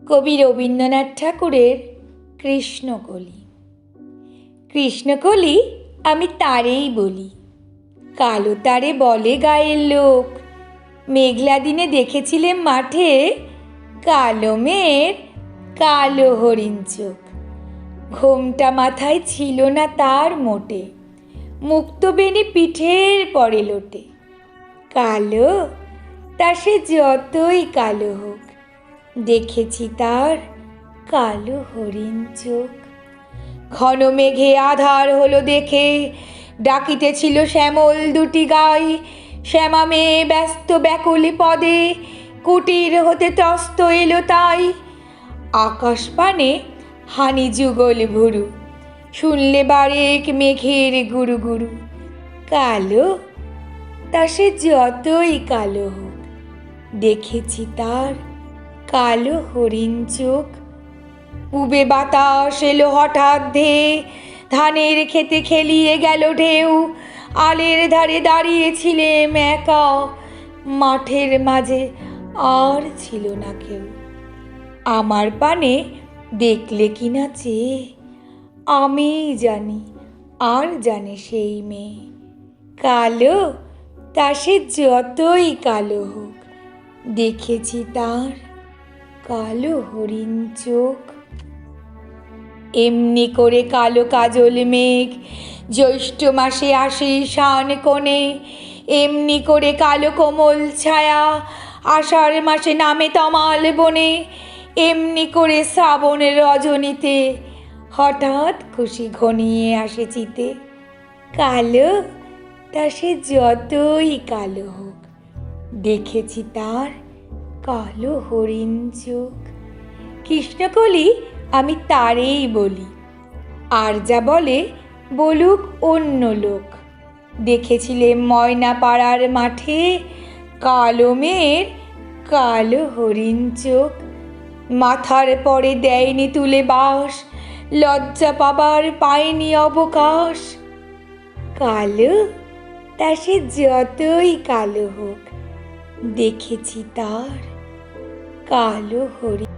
কবি রবীন্দ্রনাথ ঠাকুরের কৃষ্ণকলি। কৃষ্ণকলি আমি তারেই বলি, কালো তারে বলে গায়ের লোক। মেঘলা দিনে দেখেছিলেন মাঠে, কালো মেয়ের কালো হরিণ চোখ। ঘোমটা মাথায় ছিল না তার মোটে, মুক্ত বেনি পিঠের পরে লোটে। কালো তা সে যতই কালো হোক, দেখেছি তার কালো হরিণ চোখ। ঘন মেঘে আধার হলো দেখে, ডাকিতেছিল শ্যামল দুটি গাই। শ্যামা মেয়ে ব্যস্ত ব্যাকুল পদে, কুটির হতে ত্রস্ত এলো তাই। আকাশ পানে হানি যুগল ভুরু, শুনলে বারেক মেঘের গুরু গুরু। কালো তা সে যতই কালো হোক, দেখেছি তার কালো হরিণ চোখ। পুবে বাতাস এলো হঠাৎ ধেয়ে, ধানের খেতে খেলিয়ে গেল ঢেউ। আলের ধারে দাঁড়িয়েছিলেম একা, মাঠের মাঝে আর ছিল না কেউ। আমার পানে দেখলে কিনা চেয়ে, আমিই জানি আর জানে সেই মেয়ে। কালো তা সে যতই কালো হোক, দেখেছি তার কালো হরিণ চোখ। এমনি করে কালো কাজল মেঘ জ্যৈষ্ঠ মাসে আসে শান কোণে। এমনি করে কালো কোমল ছায়া আষাঢ় মাসে নামে তমাল বনে। এমনি করে শ্রাবণের রজনীতে হঠাৎ খুশি ঘনিয়ে আসে চিতে। কালো তা সে যতই কালো হোক, দেখেছি তার কালো হরিণ চোখ। কৃষ্ণকলি আমি তারেই বলি, আর যা বলে বলুক অন্য লোক। দেখেছিলেন ময়না পাড়ার মাঠে, কালো মেয়ের কালো হরিণ চোখ। মাথার পরে দেয়নি তুলে বাস, লজ্জা পাবার পায়নি অবকাশ। কালো তা সে যতই কালো হোক, দেখেছি তার কালো হরিণ।